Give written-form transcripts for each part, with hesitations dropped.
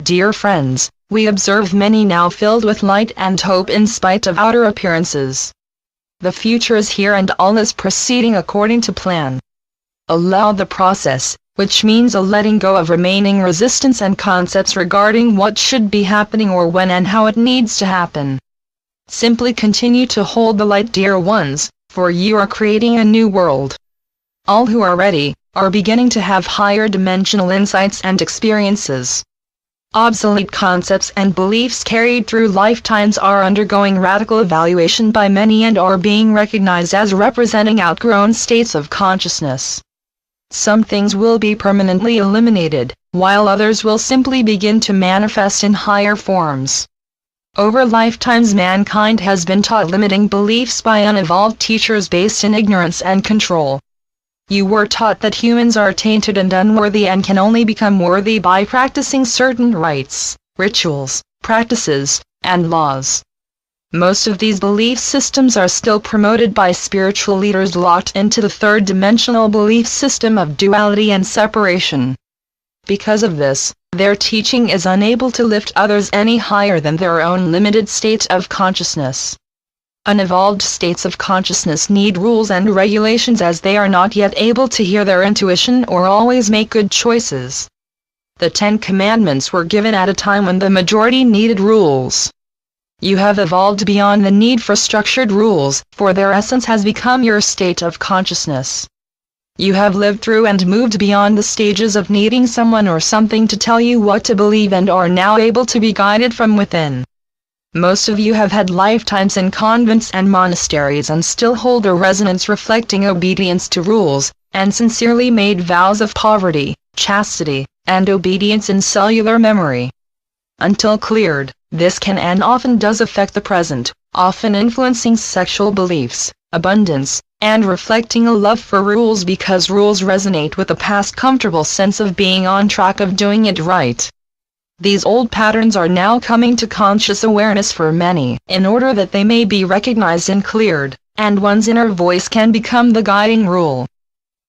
Dear friends, we observe many now filled with light and hope in spite of outer appearances. The future is here and all is proceeding according to plan. Allow the process, which means a letting go of remaining resistance and concepts regarding what should be happening or when and how it needs to happen. Simply continue to hold the light, dear ones, for you are creating a new world. All who are ready, are beginning to have higher dimensional insights and experiences. Obsolete concepts and beliefs carried through lifetimes are undergoing radical evaluation by many and are being recognized as representing outgrown states of consciousness. Some things will be permanently eliminated, while others will simply begin to manifest in higher forms. Over lifetimes mankind has been taught limiting beliefs by unevolved teachers based in ignorance and control. You were taught that humans are tainted and unworthy and can only become worthy by practicing certain rites, rituals, practices, and laws. Most of these belief systems are still promoted by spiritual leaders locked into the third-dimensional belief system of duality and separation. Because of this, their teaching is unable to lift others any higher than their own limited state of consciousness. Unevolved states of consciousness need rules and regulations as they are not yet able to hear their intuition or always make good choices. The 10 Commandments were given at a time when the majority needed rules. You have evolved beyond the need for structured rules, for their essence has become your state of consciousness. You have lived through and moved beyond the stages of needing someone or something to tell you what to believe and are now able to be guided from within. Most of you have had lifetimes in convents and monasteries and still hold a resonance reflecting obedience to rules, and sincerely made vows of poverty, chastity, and obedience in cellular memory. Until cleared, this can and often does affect the present, often influencing sexual beliefs, abundance, and reflecting a love for rules because rules resonate with a past comfortable sense of being on track of doing it right. These old patterns are now coming to conscious awareness for many, in order that they may be recognized and cleared, and one's inner voice can become the guiding rule.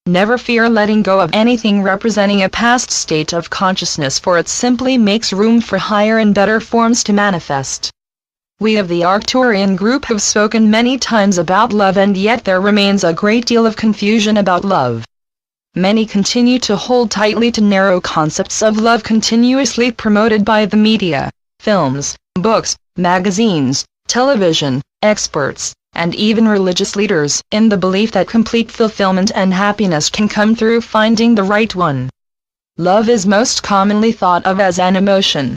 Never fear letting go of anything representing a past state of consciousness, for it simply makes room for higher and better forms to manifest. We of the Arcturian group have spoken many times about love, and yet there remains a great deal of confusion about love. Many continue to hold tightly to narrow concepts of love continuously promoted by the media, films, books, magazines, television, experts, and even religious leaders, in the belief that complete fulfillment and happiness can come through finding the right one. Love is most commonly thought of as an emotion.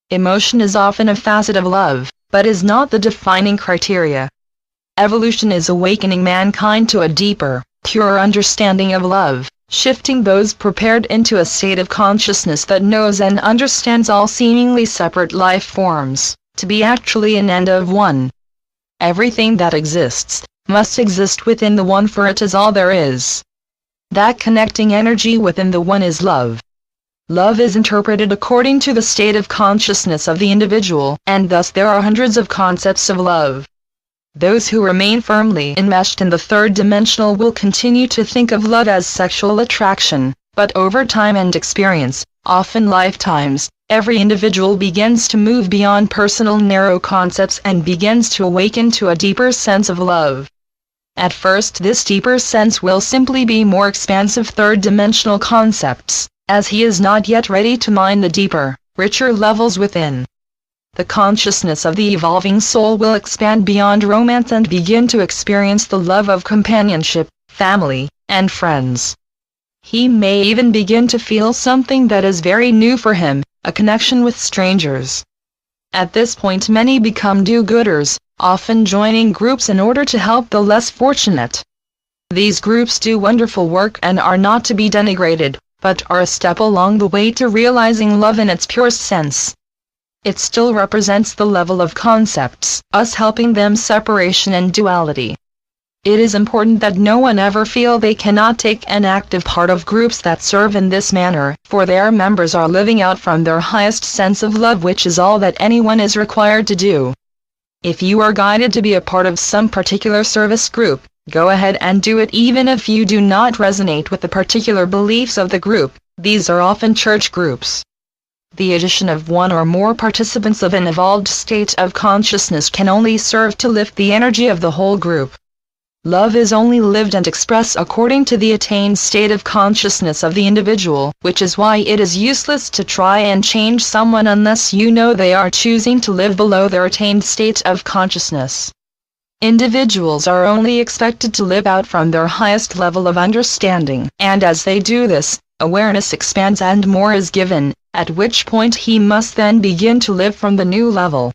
Emotion is often a facet of love, but is not the defining criteria. Evolution is awakening mankind to a deeper, pure understanding of love, shifting those prepared into a state of consciousness that knows and understands all seemingly separate life forms, to be actually an end of one. Everything that exists, must exist within the one, for it is all there is. That connecting energy within the one is love. Love is interpreted according to the state of consciousness of the individual, and thus there are hundreds of concepts of love. Those who remain firmly enmeshed in the third dimensional will continue to think of love as sexual attraction, but over time and experience, often lifetimes, every individual begins to move beyond personal narrow concepts and begins to awaken to a deeper sense of love. At first this deeper sense will simply be more expansive third-dimensional concepts, as he is not yet ready to mine the deeper, richer levels within. The consciousness of the evolving soul will expand beyond romance and begin to experience the love of companionship, family, and friends. He may even begin to feel something that is very new for him, a connection with strangers. At this point many become do-gooders, often joining groups in order to help the less fortunate. These groups do wonderful work and are not to be denigrated, but are a step along the way to realizing love in its purest sense. It still represents the level of concepts, us helping them separation and duality. It is important that no one ever feel they cannot take an active part of groups that serve in this manner, for their members are living out from their highest sense of love, which is all that anyone is required to do. If you are guided to be a part of some particular service group, go ahead and do it even if you do not resonate with the particular beliefs of the group. These are often church groups. The addition of one or more participants of an evolved state of consciousness can only serve to lift the energy of the whole group. Love is only lived and expressed according to the attained state of consciousness of the individual, which is why it is useless to try and change someone unless you know they are choosing to live below their attained state of consciousness. Individuals are only expected to live out from their highest level of understanding, and as they do this, awareness expands and more is given, at which point he must then begin to live from the new level.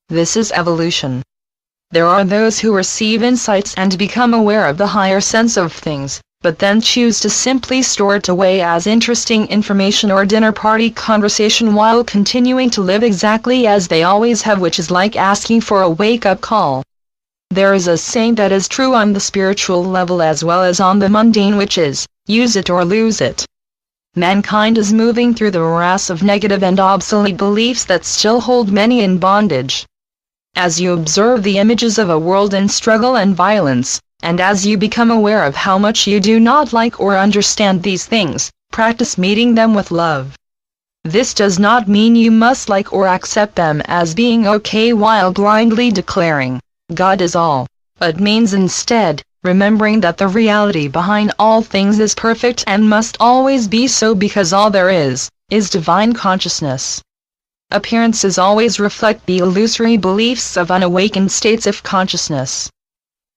This is evolution. There are those who receive insights and become aware of the higher sense of things, but then choose to simply store it away as interesting information or dinner party conversation while continuing to live exactly as they always have, which is like asking for a wake-up call. There is a saying that is true on the spiritual level as well as on the mundane, which is, use it or lose it. Mankind is moving through the morass of negative and obsolete beliefs that still hold many in bondage. As you observe the images of a world in struggle and violence, and as you become aware of how much you do not like or understand these things, practice meeting them with love. This does not mean you must like or accept them as being okay while blindly declaring, God is all, but means instead, remembering that the reality behind all things is perfect and must always be so because all there is divine consciousness. Appearances always reflect the illusory beliefs of unawakened states of consciousness.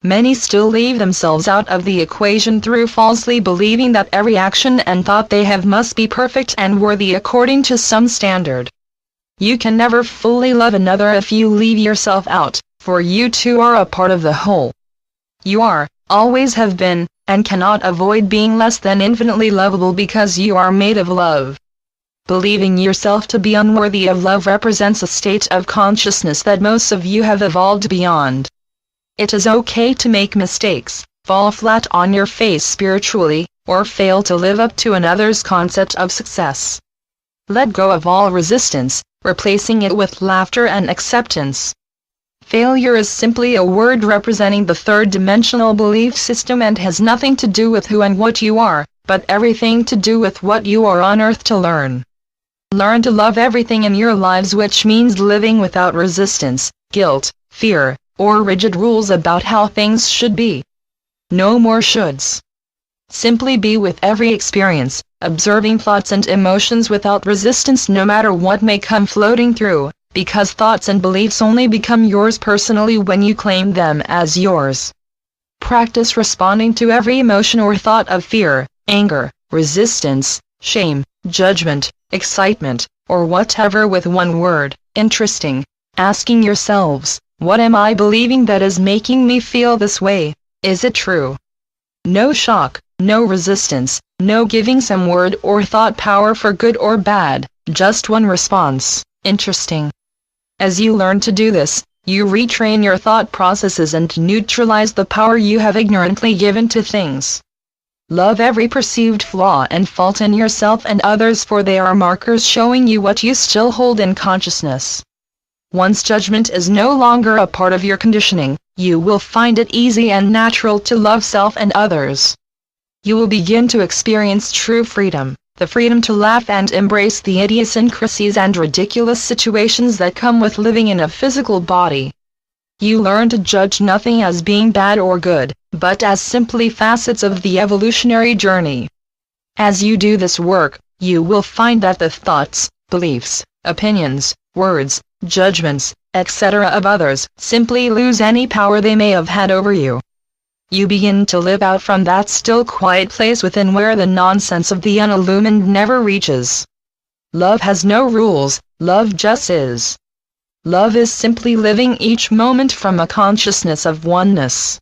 Many still leave themselves out of the equation through falsely believing that every action and thought they have must be perfect and worthy according to some standard. You can never fully love another if you leave yourself out, for you too are a part of the whole. You are, always have been, and cannot avoid being less than infinitely lovable because you are made of love. Believing yourself to be unworthy of love represents a state of consciousness that most of you have evolved beyond. It is okay to make mistakes, fall flat on your face spiritually, or fail to live up to another's concept of success. Let go of all resistance, replacing it with laughter and acceptance. Failure is simply a word representing the third-dimensional belief system and has nothing to do with who and what you are, but everything to do with what you are on earth to learn. Learn to love everything in your lives, which means living without resistance, guilt, fear, or rigid rules about how things should be. No more shoulds. Simply be with every experience, observing thoughts and emotions without resistance no matter what may come floating through, because thoughts and beliefs only become yours personally when you claim them as yours. Practice responding to every emotion or thought of fear, anger, resistance, shame, judgment, excitement, or whatever with one word, interesting, asking yourselves, what am I believing that is making me feel this way? Is it true? No shock, no resistance, no giving some word or thought power for good or bad, just one response, interesting. As you learn to do this, you retrain your thought processes and neutralize the power you have ignorantly given to things. Love every perceived flaw and fault in yourself and others, for they are markers showing you what you still hold in consciousness. Once judgment is no longer a part of your conditioning, you will find it easy and natural to love self and others. You will begin to experience true freedom, the freedom to laugh and embrace the idiosyncrasies and ridiculous situations that come with living in a physical body. You learn to judge nothing as being bad or good, but as simply facets of the evolutionary journey. As you do this work, you will find that the thoughts, beliefs, opinions, words, judgments, etc. of others simply lose any power they may have had over you. You begin to live out from that still quiet place within where the nonsense of the unillumined never reaches. Love has no rules, love just is. Love is simply living each moment from a consciousness of oneness.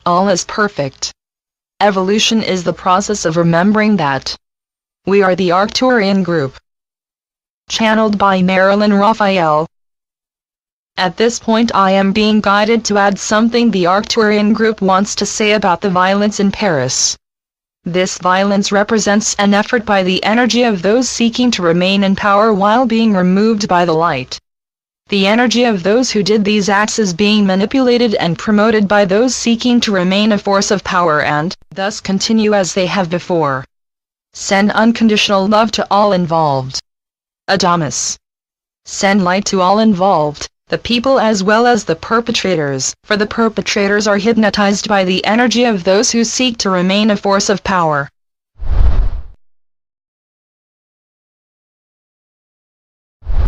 All is perfect. Evolution is the process of remembering that. We are the Arcturian group. Channeled by Marilyn Raphael. At this point I am being guided to add something the Arcturian group wants to say about the violence in Paris. This violence represents an effort by the energy of those seeking to remain in power while being removed by the light. The energy of those who did these acts is being manipulated and promoted by those seeking to remain a force of power and, thus continue as they have before. Send unconditional love to all involved. Adamus. Send light to all involved, the people as well as the perpetrators, for the perpetrators are hypnotized by the energy of those who seek to remain a force of power.